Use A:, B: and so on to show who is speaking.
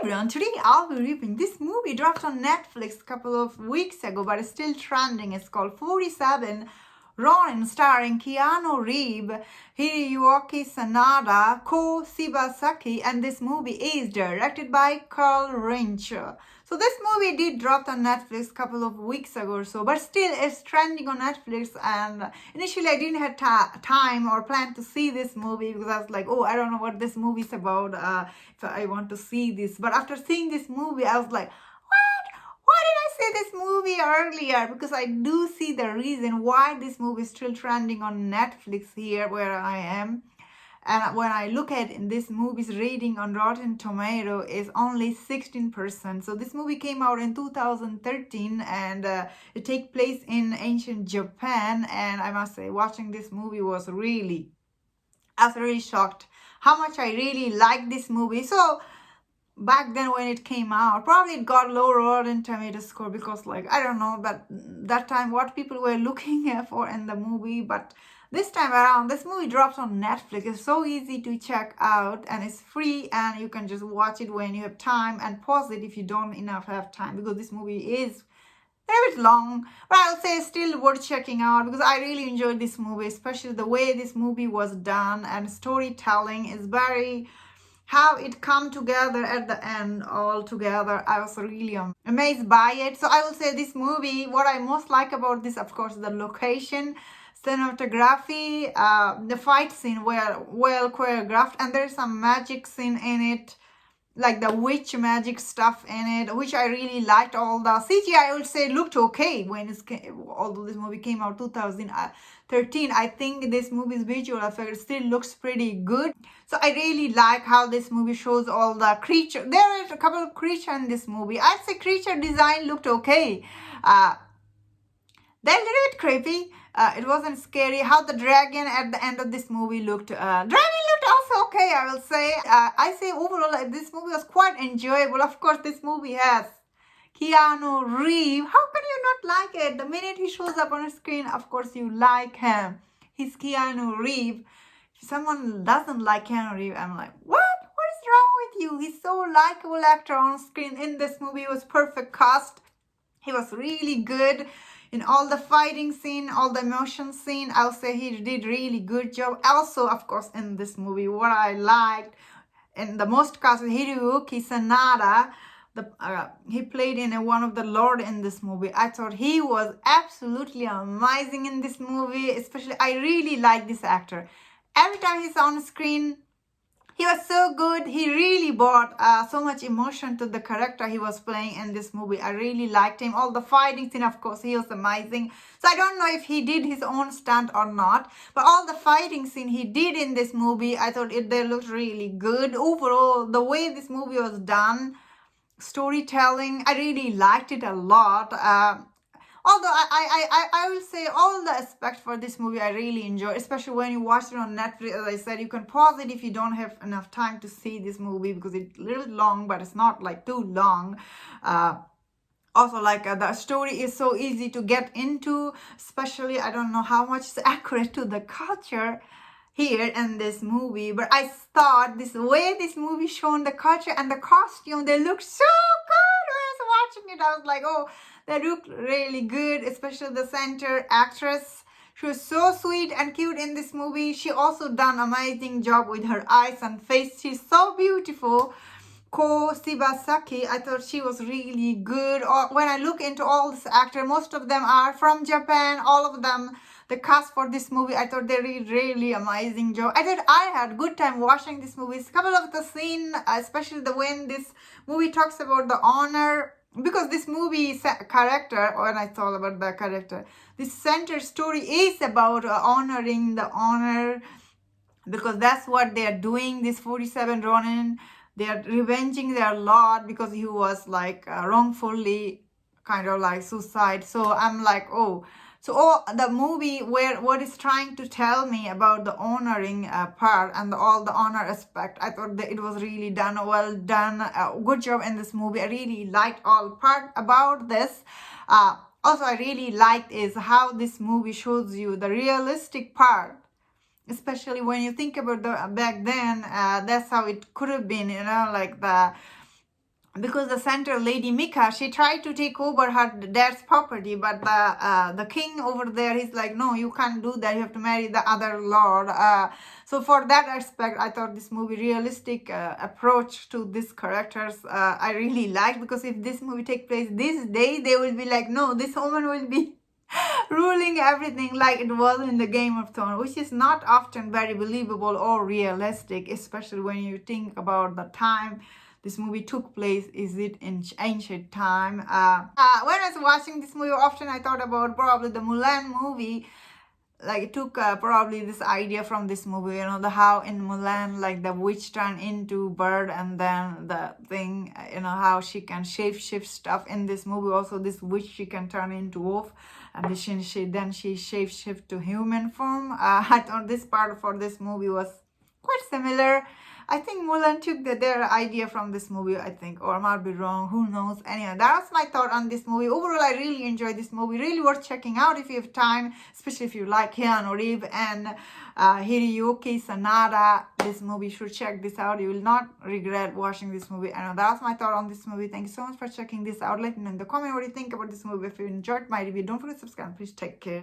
A: everyone, today I'll be reviewing this movie dropped on Netflix a couple of weeks ago but it's still trending. It's called 47 Ronin, starring Keanu Reeves, Hiroyuki Sanada, Ko Shibasaki, and this movie is directed by Carl Lynch. So this movie did drop on Netflix a couple of weeks ago or so, but still it's trending on Netflix. And initially I didn't have time or plan to see this movie because I was like, oh, I don't know what this movie is about, if I want to see this. But after seeing this movie, I was like, why did I say this movie earlier? Because I do see the reason why this movie is still trending on Netflix here where I am. And when I look at this movie's rating on Rotten Tomato is only 16%. So this movie came out in 2013 and it takes place in ancient Japan. And I must say, watching this movie I was really shocked how much I really liked this movie. So back then when it came out, probably it got low Rotten Tomato score because, like, I don't know, but that time what people were looking for in the movie. But this time around, this movie drops on Netflix. It's so easy to check out and it's free and you can just watch it when you have time and pause it if you don't have time, because this movie is a bit long, but I'll say it's still worth checking out because I really enjoyed this movie, especially the way this movie was done and storytelling is very, how it come together at the end all together. I was really amazed by it. So I will say this movie, what I most like about this, of course, the location, cinematography, the fight scene were well choreographed, and there's some magic scene in it, like the witch magic stuff in it, which I really liked. All the CGI, I would say, looked okay although this movie came out 2013. I think this movie's visual effect still looks pretty good. So I really like how this movie shows all the creature. There are a couple of creatures in this movie. I'd say creature design looked okay. They're a little bit creepy. It wasn't scary. How the dragon at the end of this movie looked. Dragon looked also okay, I will say. I say overall, this movie was quite enjoyable. Of course, this movie has Keanu Reeves. How can you not like it? The minute he shows up on a screen, of course you like him. He's Keanu Reeves. If someone doesn't like Keanu Reeves, I'm like, what? What is wrong with you? He's so likable actor on screen. In this movie, it was perfect cast. He was really good in all the fighting scene, all the emotion scene. I'll say he did really good job. Also, of course, in this movie, what I liked and the most cast, Hiroyuki Sanada, he played in one of the Lord in this movie. I thought he was absolutely amazing in this movie. Especially, I really like this actor. Every time he's on screen, he was so good. He really brought so much emotion to the character he was playing in this movie. I really liked him. All the fighting scene, of course, he was amazing. So I don't know if he did his own stunt or not, but all the fighting scene he did in this movie, I thought they looked really good. Overall, the way this movie was done, storytelling, I really liked it a lot. Although I will say all the aspects for this movie I really enjoy, especially when you watch it on Netflix. As I said, you can pause it if you don't have enough time to see this movie because it's a little long, but it's not like too long. Also, like the story is so easy to get into, especially I don't know how much it's accurate to the culture here in this movie, but I thought this way this movie shown the culture and the costume, they look so good. When I was watching it, I was like, oh, they look really good, especially the center actress. She was so sweet and cute in this movie. She also done amazing job with her eyes and face. She's so beautiful. Ko Shibasaki, I thought she was really good. When I look into all these actors, most of them are from Japan. All of them, the cast for this movie, I thought they did really amazing job. I thought I had good time watching this movie. A couple of the scene, especially the when this movie talks about the honor, because this movie character, when I thought about the character, this center story is about honoring the honor, because that's what they are doing. This 47 Ronin, they are revenging their lord because he was like wrongfully kind of like suicide. So I'm like, oh. So the movie where what is trying to tell me about the honoring part and all the honor aspect, I thought that it was really done, well done, good job in this movie. I really liked all part about this. Also, I really liked is how this movie shows you the realistic part, especially when you think about the back then. That's how it could have been, like the because the center lady Mika, she tried to take over her dad's property, but the king over there, he's like, no, you can't do that, you have to marry the other lord. So for that aspect, I thought this movie realistic approach to these characters I really like, because if this movie take place this day, they will be like, no, this woman will be ruling everything like it was in the Game of Thrones, which is not often very believable or realistic, especially when you think about the time this movie took place. Is it in ancient time? When I was watching this movie, often I thought about probably the Mulan movie. Like it took probably this idea from this movie, the how in Mulan, like the witch turned into bird, and then the thing, how she can shape shift stuff in this movie. Also, this witch, she can turn into wolf, and then she shape shift to human form. I thought this part for this movie was quite similar. I think Mulan took their idea from this movie, I think, or I might be wrong, who knows. Anyway, that was my thought on this movie. Overall, I really enjoyed this movie. Really worth checking out if you have time, especially if you like Keanu Reeves and Hiroyuki Sanada. This movie, you should check this out. You will not regret watching this movie. And that was my thought on this movie. Thank you so much for checking this out. Let me know in the comment what you think about this movie. If you enjoyed my review, don't forget to subscribe. Please take care.